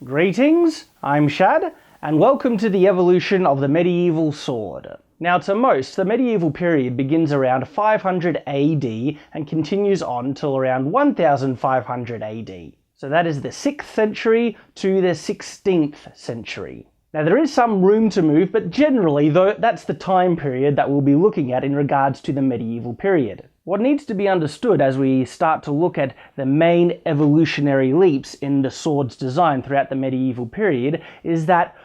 Greetings, I'm Shad, and welcome to the evolution of the medieval sword. Now to most, the medieval period begins around 500 AD and continues on till around 1500 AD. So that is the 6th century to the 16th century. Now there is some room to move, but generally though that's the time period that we'll be looking at in regards to the medieval period. What needs to be understood as we start to look at the main evolutionary leaps in the sword's design throughout the medieval period is that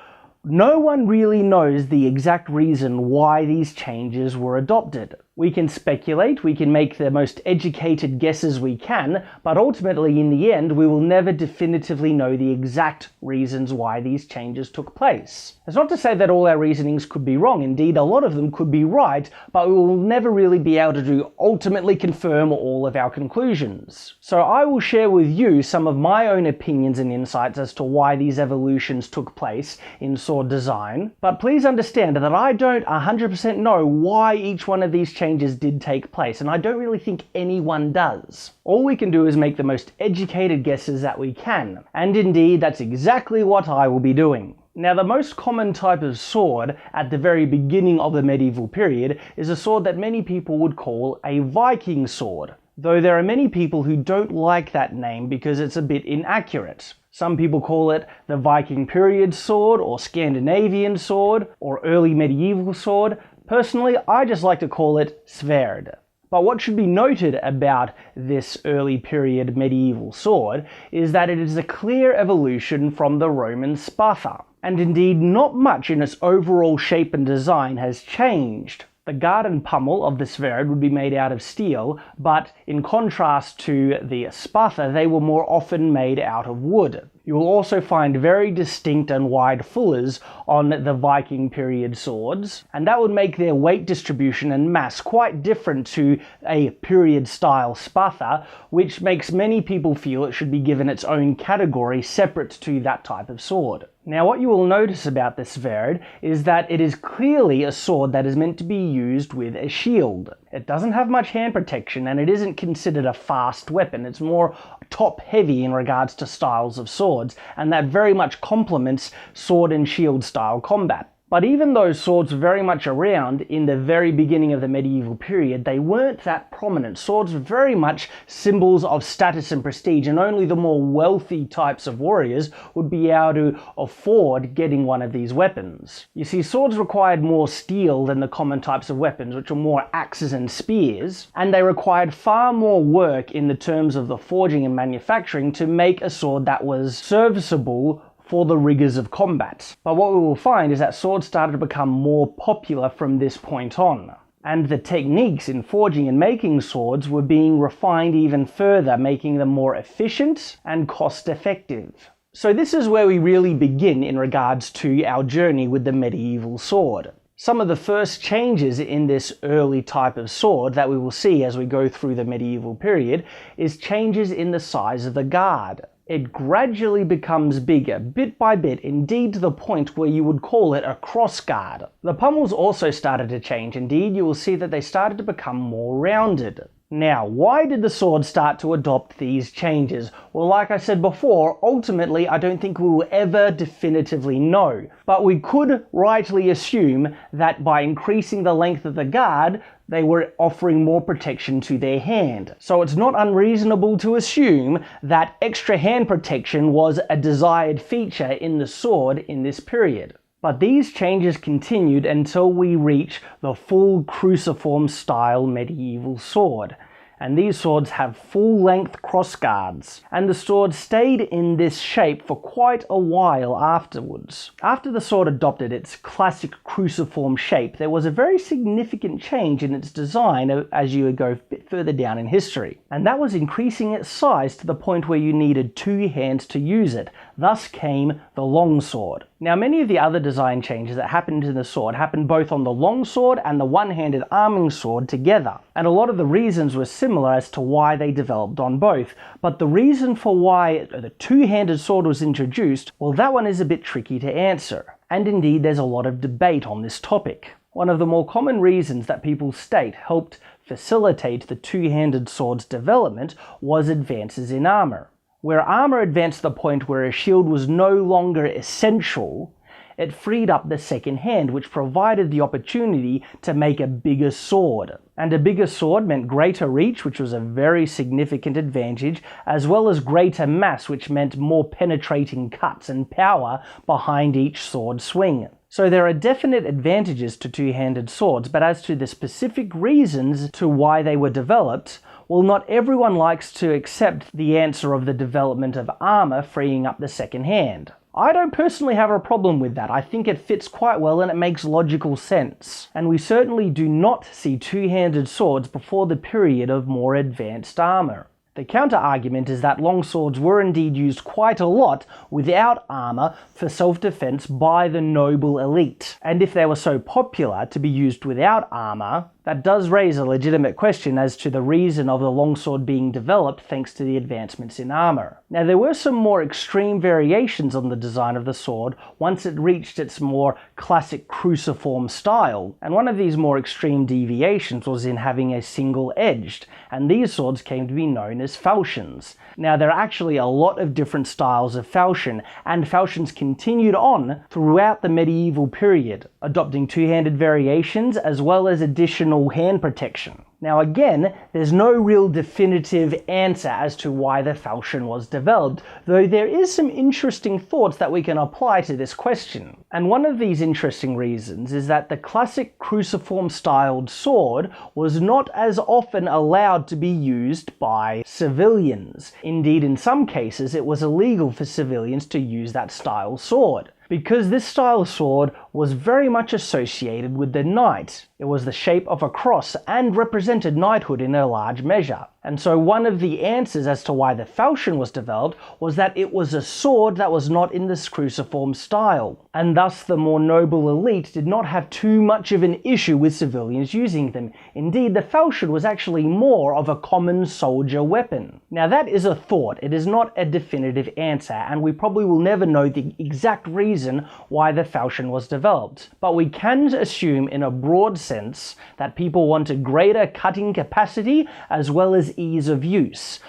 no one really knows the exact reason why these changes were adopted. We can speculate, we can make the most educated guesses we can, but ultimately in the end we will never definitively know the exact reasons why these changes took place. It's not to say that all our reasonings could be wrong, indeed a lot of them could be right, but we will never really be able to ultimately confirm all of our conclusions. So I will share with you some of my own opinions and insights as to why these evolutions took place in sword design, but please understand that I don't 100% know why each one of these changes did take place, and I don't really think anyone does. All we can do is make the most educated guesses that we can, and indeed that's exactly what I will be doing. Now the most common type of sword at the very beginning of the medieval period is a sword that many people would call a Viking sword, though there are many people who don't like that name because it's a bit inaccurate. Some people call it the Viking period sword or Scandinavian sword or early medieval sword. Personally, I just like to call it Sverd. But what should be noted about this early period medieval sword is that it is a clear evolution from the Roman spatha. And indeed, not much in its overall shape and design has changed. The guard and pommel of the Sverd would be made out of steel, but in contrast to the spatha, they were more often made out of wood. You will also find very distinct and wide fullers on the Viking period swords, and that would make their weight distribution and mass quite different to a period style spatha, which makes many people feel it should be given its own category separate to that type of sword. Now what you will notice about the Sverd is that it is clearly a sword that is meant to be used with a shield. It doesn't have much hand protection and it isn't considered a fast weapon. It's more top heavy in regards to styles of swords, and that very much complements sword and shield style combat. But even though swords were very much around in the very beginning of the medieval period, they weren't that prominent. Swords were very much symbols of status and prestige, and only the more wealthy types of warriors would be able to afford getting one of these weapons. You see, swords required more steel than the common types of weapons, which were more axes and spears, and they required far more work in the terms of the forging and manufacturing to make a sword that was serviceable for the rigors of combat. But what we will find is that swords started to become more popular from this point on, and the techniques in forging and making swords were being refined even further, making them more efficient and cost-effective. So this is where we really begin in regards to our journey with the medieval sword. Some of the first changes in this early type of sword that we will see as we go through the medieval period is changes in the size of the guard. It gradually becomes bigger, bit by bit, indeed to the point where you would call it a crossguard. The pommels also started to change, indeed you will see that they started to become more rounded. Now, why did the sword start to adopt these changes? Well, like I said before, ultimately I don't think we will ever definitively know. But we could rightly assume that by increasing the length of the guard, they were offering more protection to their hand. So it's not unreasonable to assume that extra hand protection was a desired feature in the sword in this period. But these changes continued until we reach the full cruciform style medieval sword. And these swords have full-length crossguards, and the sword stayed in this shape for quite a while afterwards. After the sword adopted its classic cruciform shape, there was a very significant change in its design as you would go a bit further down in history, and that was increasing its size to the point where you needed two hands to use it. Thus came the longsword. Now many of the other design changes that happened to the sword happened both on the longsword and the one-handed arming sword together, and a lot of the reasons were similar as to why they developed on both, but the reason for why the two-handed sword was introduced, well, that one is a bit tricky to answer, and indeed there's a lot of debate on this topic. One of the more common reasons that people state helped facilitate the two-handed sword's development was advances in armor. Where armor advanced to the point where a shield was no longer essential, it freed up the second hand, which provided the opportunity to make a bigger sword. And a bigger sword meant greater reach, which was a very significant advantage, as well as greater mass, which meant more penetrating cuts and power behind each sword swing. So there are definite advantages to two-handed swords, but as to the specific reasons to why they were developed, well, not everyone likes to accept the answer of the development of armor freeing up the second hand. I don't personally have a problem with that. I think it fits quite well and it makes logical sense. And we certainly do not see two-handed swords before the period of more advanced armor. The counter-argument is that longswords were indeed used quite a lot without armor for self-defense by the noble elite. And if they were so popular to be used without armor, that does raise a legitimate question as to the reason of the longsword being developed thanks to the advancements in armor. Now, there were some more extreme variations on the design of the sword once it reached its more classic cruciform style, and one of these more extreme deviations was in having a single-edged, and these swords came to be known as falchions. Now, there are actually a lot of different styles of falchion, and falchions continued on throughout the medieval period, adopting two-handed variations as well as additional hand protection. Now again, there's no real definitive answer as to why the falchion was developed, though there is some interesting thoughts that we can apply to this question. And one of these interesting reasons is that the classic cruciform styled sword was not as often allowed to be used by civilians. Indeed, in some cases it was illegal for civilians to use that style sword, because this style of sword was very much associated with the knight. It was the shape of a cross and represented knighthood in a large measure. And so one of the answers as to why the falchion was developed was that it was a sword that was not in this cruciform style, and thus the more noble elite did not have too much of an issue with civilians using them. Indeed, the falchion was actually more of a common soldier weapon. Now that is a thought, it is not a definitive answer, and we probably will never know the exact reason why the falchion was developed. But we can assume in a broad sense that people wanted greater cutting capacity as well as ease of use,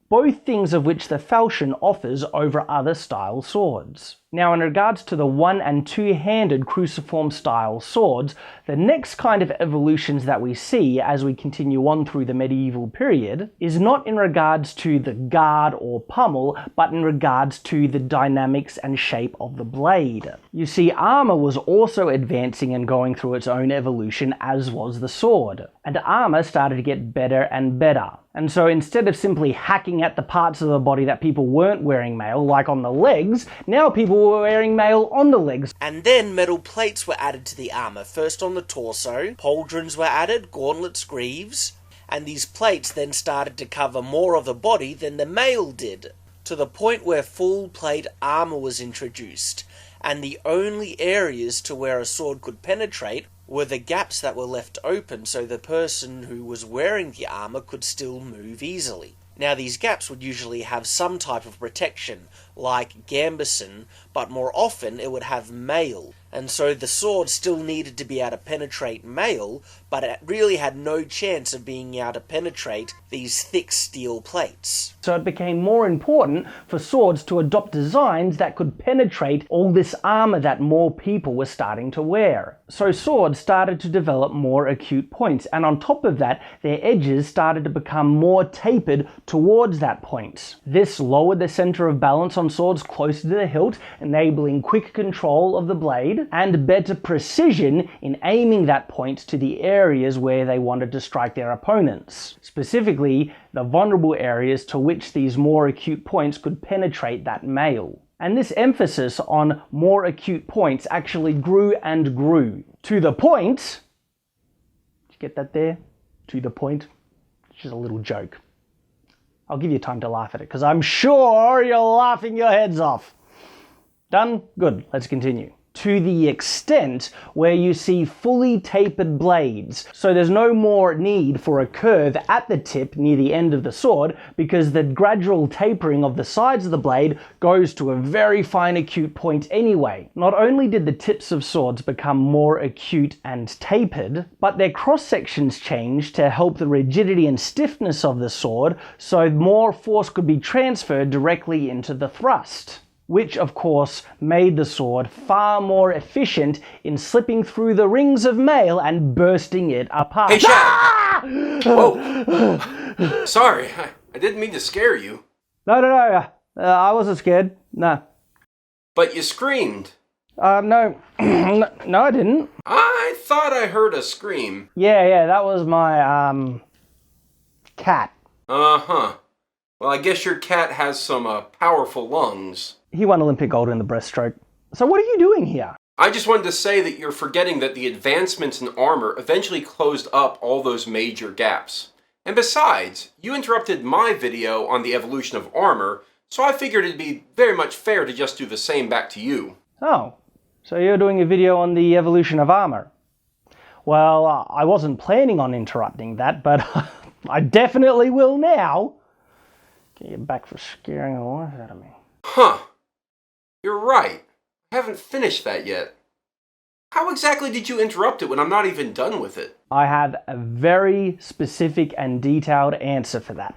both things of which the falchion offers over other style swords. Now, in regards to the one- and two-handed cruciform style swords, the next kind of evolutions that we see as we continue on through the medieval period is not in regards to the guard or pommel, but in regards to the dynamics and shape of the blade. You see, armor was also advancing and going through its own evolution, as was the sword, and armor started to get better and better. And so instead of simply hacking at the parts of the body that people weren't wearing mail, like on the legs, now people were wearing mail on the legs. And then metal plates were added to the armour, first on the torso, pauldrons were added, gauntlets, greaves, and these plates then started to cover more of the body than the mail did, to the point where full plate armour was introduced, and the only areas to where a sword could penetrate were the gaps that were left open so the person who was wearing the armour could still move easily. Now these gaps would usually have some type of protection, like gambeson, but more often it would have mail, and so the sword still needed to be able to penetrate mail, but it really had no chance of being able to penetrate these thick steel plates. So it became more important for swords to adopt designs that could penetrate all this armor that more people were starting to wear. So swords started to develop more acute points, and on top of that, their edges started to become more tapered towards that point. This lowered the center of balance on swords closer to the hilt, enabling quick control of the blade and better precision in aiming that point to the areas where they wanted to strike their opponents. Specifically, the vulnerable areas to which these more acute points could penetrate that mail. And this emphasis on more acute points actually grew and grew, to the point, did you get that there? To the point, it's just a little joke. I'll give you time to laugh at it, because I'm sure you're laughing your heads off. Done? Good, let's continue. to the extent where you see fully tapered blades. So there's no more need for a curve at the tip near the end of the sword, because the gradual tapering of the sides of the blade goes to a very fine acute point anyway. Not only did the tips of swords become more acute and tapered, but their cross sections changed to help the rigidity and stiffness of the sword, so more force could be transferred directly into the thrust, which of course made the sword far more efficient in slipping through the rings of mail and bursting it apart. Hey, Shad! Whoa! Sorry, I didn't mean to scare you. No, I wasn't scared. No. But you screamed. No, no, I didn't. I thought I heard a scream. Yeah, that was my, cat. Uh-huh. Well, I guess your cat has some, powerful lungs. He won Olympic gold in the breaststroke. So what are you doing here? I just wanted to say that you're forgetting that the advancements in armor eventually closed up all those major gaps. And besides, you interrupted my video on the evolution of armor, so I figured it'd be very much fair to just do the same back to you. Oh, so you're doing a video on the evolution of armor. Well, I wasn't planning on interrupting that, but I definitely will now. Get you back for scaring the life out of me. Huh. You're right. I haven't finished that yet. How exactly did you interrupt it when I'm not even done with it? I have a very specific and detailed answer for that.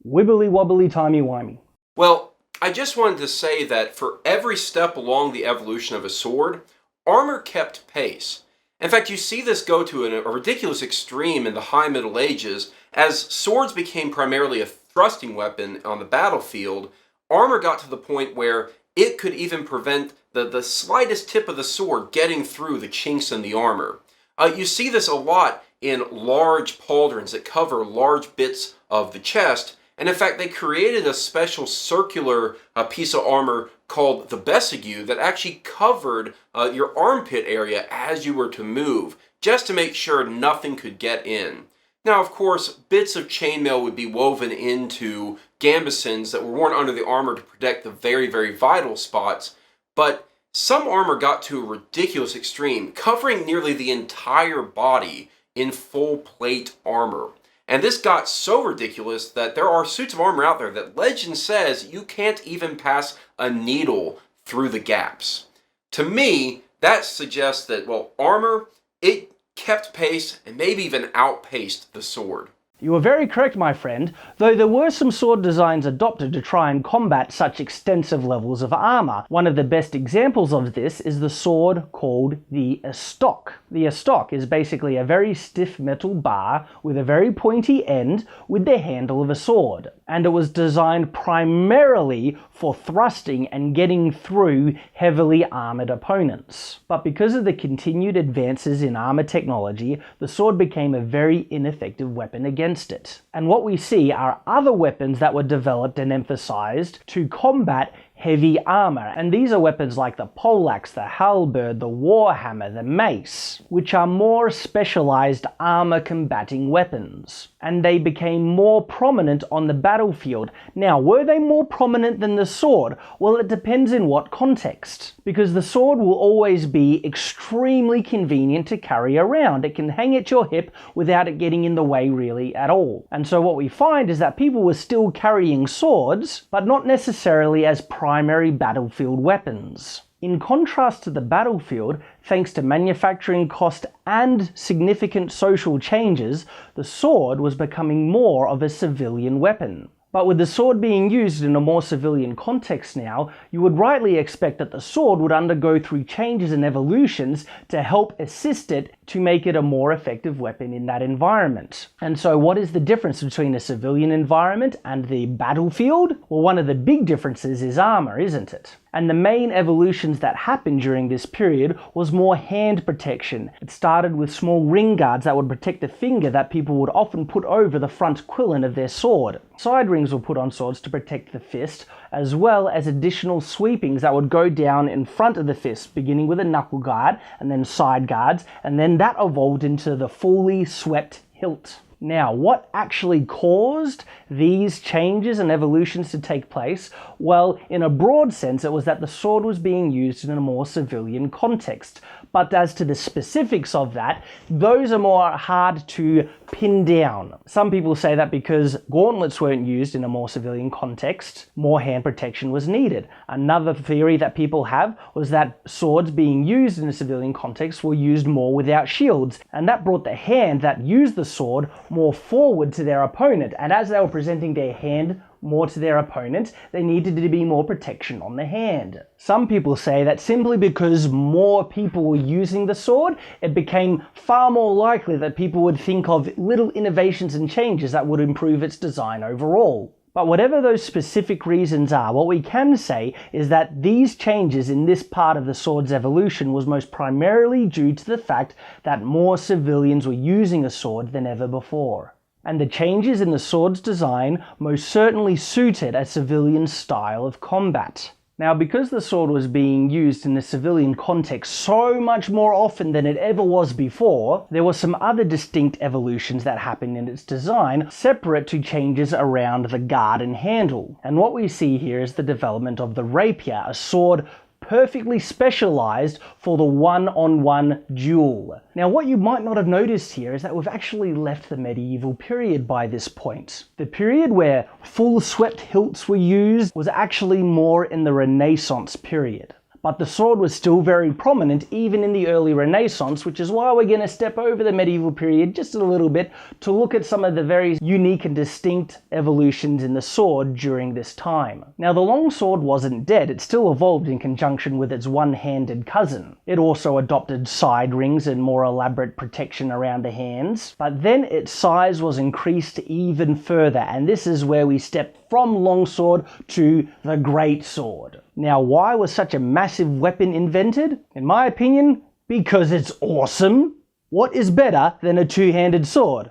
Wibbly wobbly timey wimey. Well, I just wanted to say that for every step along the evolution of a sword, armor kept pace. In fact, you see this go to a ridiculous extreme in the High Middle Ages. As swords became primarily a thrusting weapon on the battlefield, armor got to the point where it could even prevent the slightest tip of the sword getting through the chinks in the armor. You see this a lot in large pauldrons that cover large bits of the chest, and in fact they created a special circular piece of armor called the bessigue that actually covered your armpit area as you were to move, just to make sure nothing could get in. Now, of course, bits of chainmail would be woven into gambesons that were worn under the armor to protect the very, very vital spots, but some armor got to a ridiculous extreme, covering nearly the entire body in full plate armor. And this got so ridiculous that there are suits of armor out there that legend says you can't even pass a needle through the gaps. To me, that suggests that, well, armor, it kept pace and maybe even outpaced the sword. You were very correct, my friend, though there were some sword designs adopted to try and combat such extensive levels of armor. One of the best examples of this is the sword called the estoc. The estoc is basically a very stiff metal bar with a very pointy end with the handle of a sword, and it was designed primarily for thrusting and getting through heavily armored opponents. But because of the continued advances in armor technology, the sword became a very ineffective weapon against it. And what we see are other weapons that were developed and emphasized to combat heavy armor, and these are weapons like the poleaxe, the halberd, the warhammer, the mace, which are more specialized armor combating weapons. And they became more prominent on the battlefield. Now, were they more prominent than the sword? Well, it depends in what context, because the sword will always be extremely convenient to carry around. It can hang at your hip without it getting in the way really at all. And so what we find is that people were still carrying swords, but not necessarily as primary battlefield weapons. In contrast to the battlefield, thanks to manufacturing cost and significant social changes, the sword was becoming more of a civilian weapon. But with the sword being used in a more civilian context now, you would rightly expect that the sword would undergo through changes and evolutions to help assist it to make it a more effective weapon in that environment. And so what is the difference between a civilian environment and the battlefield? Well, one of the big differences is armor, isn't it? And the main evolutions that happened during this period was more hand protection. It started with small ring guards that would protect the finger that people would often put over the front quillen of their sword. Side rings were put on swords to protect the fist, as well as additional sweepings that would go down in front of the fist, beginning with a knuckle guard and then side guards, and then that evolved into the fully swept hilt. Now, what actually caused these changes and evolutions to take place? Well, in a broad sense, it was that the sword was being used in a more civilian context. But as to the specifics of that, those are more hard to pin down. Some people say that because gauntlets weren't used in a more civilian context, more hand protection was needed. Another theory that people have was that swords being used in a civilian context were used more without shields, and that brought the hand that used the sword more forward to their opponent, and as they were presenting their hand more to their opponent, they needed to be more protection on the hand. Some people say that simply because more people were using the sword, it became far more likely that people would think of little innovations and changes that would improve its design overall. But whatever those specific reasons are, what we can say is that these changes in this part of the sword's evolution was most primarily due to the fact that more civilians were using a sword than ever before. And the changes in the sword's design most certainly suited a civilian style of combat. Now, because the sword was being used in a civilian context so much more often than it ever was before, there were some other distinct evolutions that happened in its design, separate to changes around the guard and handle. And what we see here is the development of the rapier, a sword perfectly specialized for the one-on-one duel. Now, what you might not have noticed here is that we've actually left the medieval period by this point. The period where full swept hilts were used was actually more in the Renaissance period. But the sword was still very prominent even in the early Renaissance, which is why we're going to step over the medieval period just a little bit to look at some of the very unique and distinct evolutions in the sword during this time. Now, the longsword wasn't dead, it still evolved in conjunction with its one-handed cousin. It also adopted side rings and more elaborate protection around the hands, but then its size was increased even further, and this is where we step from longsword to the great sword. Now, why was such a massive weapon invented? In my opinion, because it's awesome. What is better than a two-handed sword?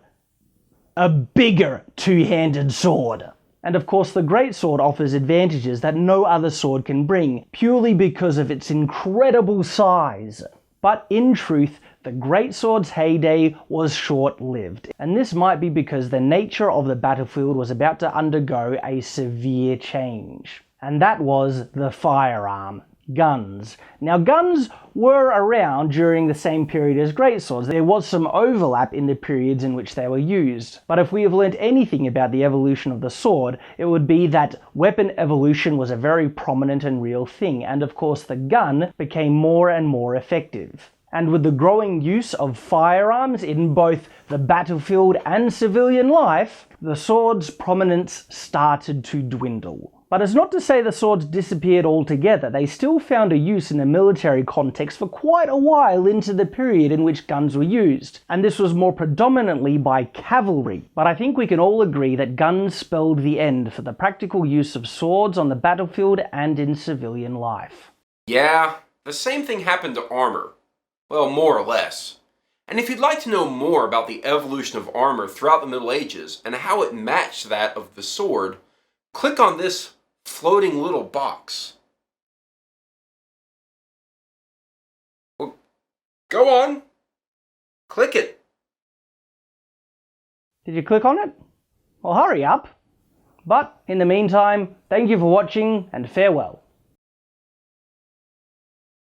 A bigger two-handed sword. And of course, the great sword offers advantages that no other sword can bring, purely because of its incredible size. But in truth, the great sword's heyday was short-lived, and this might be because the nature of the battlefield was about to undergo a severe change. And that was the firearm, guns. Now, guns were around during the same period as greatswords. There was some overlap in the periods in which they were used. But if we have learnt anything about the evolution of the sword, it would be that weapon evolution was a very prominent and real thing, and of course the gun became more and more effective. And with the growing use of firearms in both the battlefield and civilian life, the sword's prominence started to dwindle. But it's not to say the swords disappeared altogether. They still found a use in a military context for quite a while into the period in which guns were used. And this was more predominantly by cavalry. But I think we can all agree that guns spelled the end for the practical use of swords on the battlefield and in civilian life. Yeah, the same thing happened to armor. Well, more or less. And if you'd like to know more about the evolution of armor throughout the Middle Ages and how it matched that of the sword, click on this floating little box. Well, go on. Click it. Did you click on it? Well, hurry up. But in the meantime, thank you for watching and farewell.